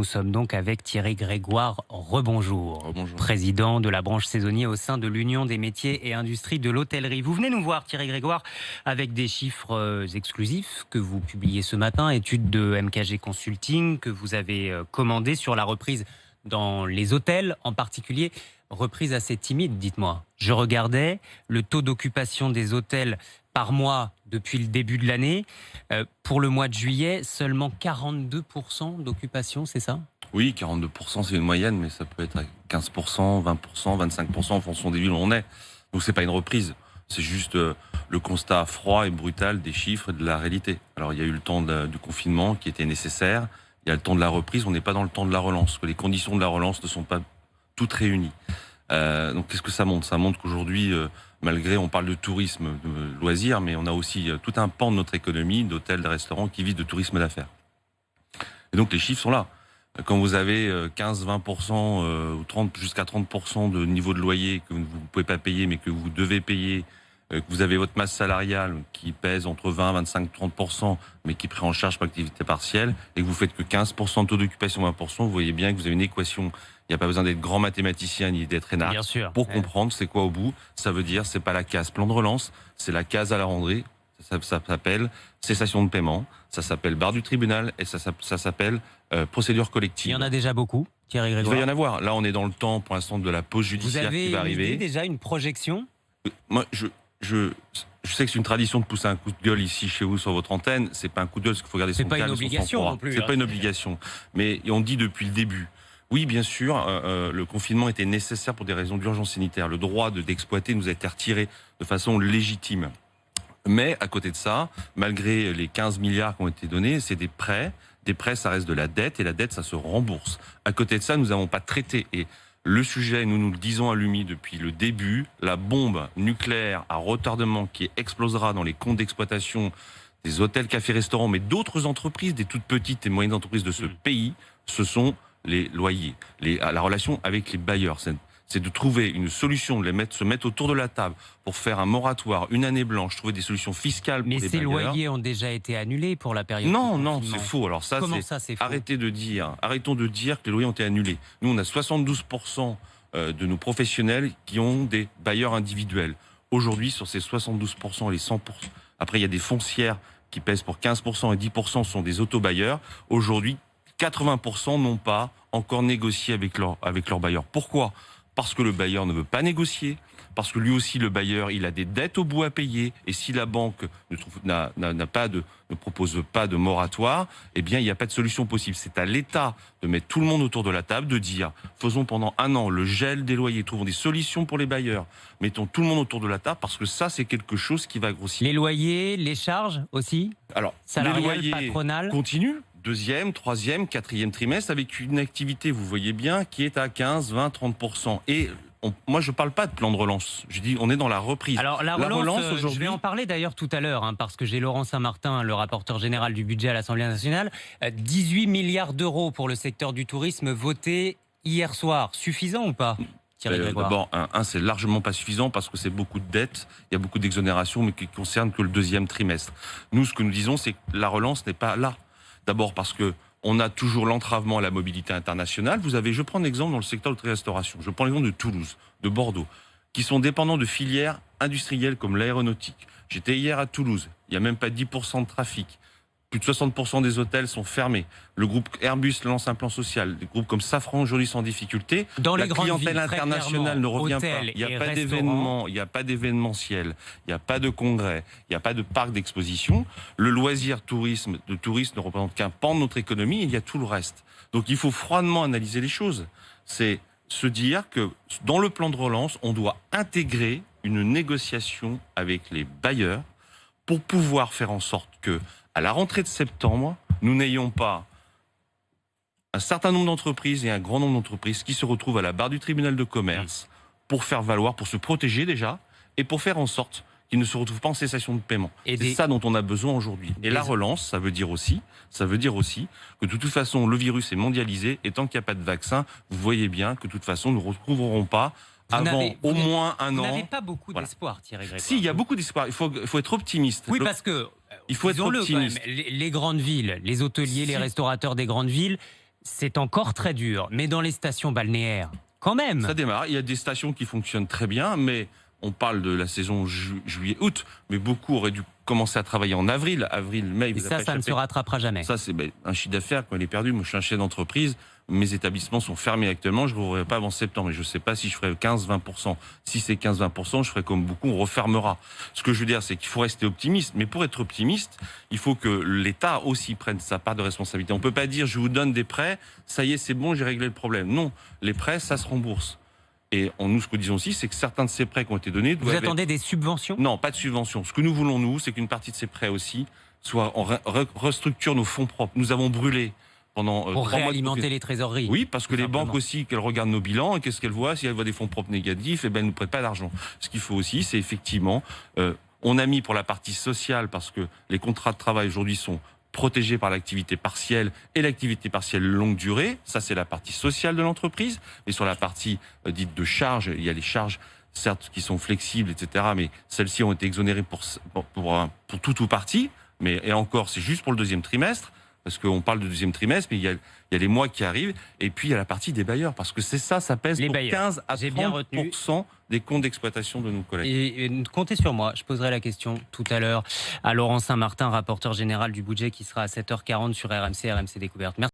Nous sommes donc avec Thierry Grégoire. Rebonjour. Rebonjour. Président de la branche saisonnier au sein de l'Union des métiers et industries de l'hôtellerie. Vous venez nous voir, Thierry Grégoire, avec des chiffres exclusifs que vous publiez ce matin, étude de MKG Consulting que vous avez commandée sur la reprise dans les hôtels, en particulier reprise assez timide, dites-moi. Je regardais le taux d'occupation des hôtels par mois depuis le début de l'année. Pour le mois de juillet, seulement 42% d'occupation, c'est ça ? Oui, 42%, c'est une moyenne, mais ça peut être à 15%, 20%, 25% en fonction des villes où on est. Donc c'est pas une reprise, c'est juste le constat froid et brutal des chiffres et de la réalité. Alors il y a eu le temps du confinement qui était nécessaire, il y a le temps de la reprise, on n'est pas dans le temps de la relance, que les conditions de la relance ne sont pas toutes réunies. Donc qu'est-ce que ça montre ? Ça montre qu'aujourd'hui, malgré, on parle de tourisme, de loisirs, mais on a aussi tout un pan de notre économie, d'hôtels, de restaurants, qui vivent de tourisme d'affaires. Et donc les chiffres sont là. Quand vous avez 15-20% ou 30 jusqu'à 30% de niveau de loyer que vous ne pouvez pas payer, mais que vous devez payer, que vous avez votre masse salariale qui pèse entre 20, 25, 30%, mais qui est pris en charge par activité partielle, et que vous faites que 15% de taux d'occupation, 20%, vous voyez bien que vous avez une équation. Il n'y a pas besoin d'être grand mathématicien ni d'être énarque pour comprendre c'est quoi au bout. Ça veut dire c'est pas la case plan de relance, c'est la case à la rentrée. Ça s'appelle cessation de paiement, ça s'appelle barre du tribunal et ça s'appelle procédure collective. Il y en a déjà beaucoup, Thierry Grégoire. Il va y en avoir. Là, on est dans le temps pour l'instant de la pause judiciaire qui va arriver. Vous avez déjà une projection ? Moi, je sais que c'est une tradition de pousser un coup de gueule ici chez vous sur votre antenne. C'est pas un coup de gueule, parce qu'il faut garder son calme. C'est pas une obligation non plus. C'est pas une obligation. Mais on dit depuis le début. Oui, bien sûr, le confinement était nécessaire pour des raisons d'urgence sanitaire. Le droit d'exploiter nous a été retiré de façon légitime. Mais à côté de ça, malgré les 15 milliards qui ont été donnés, c'est des prêts. Des prêts, ça reste de la dette, et la dette, ça se rembourse. À côté de ça, nous n'avons pas traité. Et le sujet, nous le disons à l'UMI depuis le début, la bombe nucléaire à retardement qui explosera dans les comptes d'exploitation des hôtels, cafés, restaurants, mais d'autres entreprises, des toutes petites et moyennes entreprises de ce pays, ce sont les loyers, la relation avec les bailleurs. C'est de trouver une solution, de se mettre autour de la table pour faire un moratoire, une année blanche, trouver des solutions fiscales pour les bailleurs. Mais ces loyers ont déjà été annulés pour la période. Non, c'est faux. Alors Comment ça, c'est faux ? Arrêtons de dire que les loyers ont été annulés. Nous, on a 72% de nos professionnels qui ont des bailleurs individuels. Aujourd'hui, sur ces 72%, les 100%, après il y a des foncières qui pèsent pour 15% et 10% sont des autobailleurs. Aujourd'hui, 80% n'ont pas encore négocié avec leur bailleur. Pourquoi ? Parce que le bailleur ne veut pas négocier, parce que lui aussi, le bailleur, il a des dettes au bout à payer, et si la banque ne propose pas de moratoire, eh bien, il n'y a pas de solution possible. C'est à l'État de mettre tout le monde autour de la table, de dire, faisons pendant un an le gel des loyers, trouvons des solutions pour les bailleurs, mettons tout le monde autour de la table, parce que ça, c'est quelque chose qui va grossir. Les loyers, les charges aussi ? Alors, salariales, les loyers patronales continuent. Deuxième, troisième, quatrième trimestre, avec une activité, vous voyez bien, qui est à 15, 20, 30%. Et moi, je ne parle pas de plan de relance. Je dis, on est dans la reprise. Alors, la relance aujourd'hui... Je vais en parler d'ailleurs tout à l'heure, parce que j'ai Laurent Saint-Martin, le rapporteur général du budget à l'Assemblée nationale. 18 milliards d'euros pour le secteur du tourisme votés hier soir. Suffisant ou pas ? D'abord, c'est largement pas suffisant parce que c'est beaucoup de dettes, il y a beaucoup d'exonérations, mais qui ne concernent que le deuxième trimestre. Nous, ce que nous disons, c'est que la relance n'est pas là. D'abord parce que on a toujours l'entravement à la mobilité internationale. Je prends un exemple dans le secteur de la restauration. Je prends l'exemple de Toulouse, de Bordeaux, qui sont dépendants de filières industrielles comme l'aéronautique. J'étais hier à Toulouse, il n'y a même pas 10% de trafic. Plus de 60% des hôtels sont fermés. Le groupe Airbus lance un plan social. Des groupes comme Safran aujourd'hui sont en difficulté. Dans la les grandes clientèle villes, internationale ne revient pas. Il n'y a pas d'événement, il n'y a pas d'événementiel, il n'y a pas de congrès, il n'y a pas de parc d'exposition. Le loisir tourisme ne représente qu'un pan de notre économie. Il y a tout le reste. Donc il faut froidement analyser les choses. C'est se dire que dans le plan de relance, on doit intégrer une négociation avec les bailleurs pour pouvoir faire en sorte que à la rentrée de septembre, nous n'ayons pas un certain nombre d'entreprises et un grand nombre d'entreprises qui se retrouvent à la barre du tribunal de commerce pour faire valoir, pour se protéger déjà, et pour faire en sorte qu'ils ne se retrouvent pas en cessation de paiement. C'est ça dont on a besoin aujourd'hui. Et la relance, ça veut dire aussi que de toute façon, le virus est mondialisé, et tant qu'il n'y a pas de vaccin, vous voyez bien que de toute façon, nous ne retrouverons pas avant au moins un an. Vous n'avez pas beaucoup d'espoir, Thierry Grégoire. Si, il y a beaucoup d'espoir. Il faut être optimiste. Oui, parce que, il faut être optimiste. Quand même, les grandes villes, les hôteliers, les restaurateurs des grandes villes C'est encore très dur, mais dans les stations balnéaires, quand même. Ça démarre. Il y a des stations qui fonctionnent très bien, mais on parle de la saison juillet-août, mais beaucoup auraient dû commencer à travailler en avril. Avril-mai, Et ça ne se rattrapera jamais. Ça, c'est un chiffre d'affaires quand il est perdu. Moi, je suis un chef d'entreprise. Mes établissements sont fermés actuellement. Je ne rouvrirai pas avant septembre. Et je ne sais pas si je ferai 15-20%. Si c'est 15-20%, je ferai comme beaucoup, on refermera. Ce que je veux dire, c'est qu'il faut rester optimiste. Mais pour être optimiste, il faut que l'État aussi prenne sa part de responsabilité. On ne peut pas dire, je vous donne des prêts, ça y est, c'est bon, j'ai réglé le problème. Non, les prêts, ça se rembourse. Et nous, ce que nous disons aussi, c'est que certains de ces prêts qui ont été donnés... Vous attendez des subventions ? Non, pas de subventions. Ce que nous voulons, nous, c'est qu'une partie de ces prêts aussi soit... On restructure nos fonds propres. Nous avons brûlé pendant... Pour réalimenter les trésoreries. Oui, parce que les banques aussi, qu'elles regardent nos bilans, et qu'est-ce qu'elles voient? Si elles voient des fonds propres négatifs, elles ne nous prêtent pas d'argent. Ce qu'il faut aussi, c'est effectivement... on a mis pour la partie sociale, parce que les contrats de travail aujourd'hui sont protégés par l'activité partielle et l'activité partielle longue durée. Ça, c'est la partie sociale de l'entreprise. Mais sur la partie dite de charge, il y a les charges, certes, qui sont flexibles, etc. Mais celles-ci ont été exonérées pour tout ou partie. Et encore, c'est juste pour le deuxième trimestre. Parce qu'on parle de deuxième trimestre, mais il y a les mois qui arrivent. Et puis, il y a la partie des bailleurs. Parce que c'est ça pèse pour 15 à 30% des comptes d'exploitation de nos collègues. Et comptez sur moi, je poserai la question tout à l'heure à Laurent Saint-Martin, rapporteur général du budget, qui sera à 7h40 sur RMC Découverte. Merci.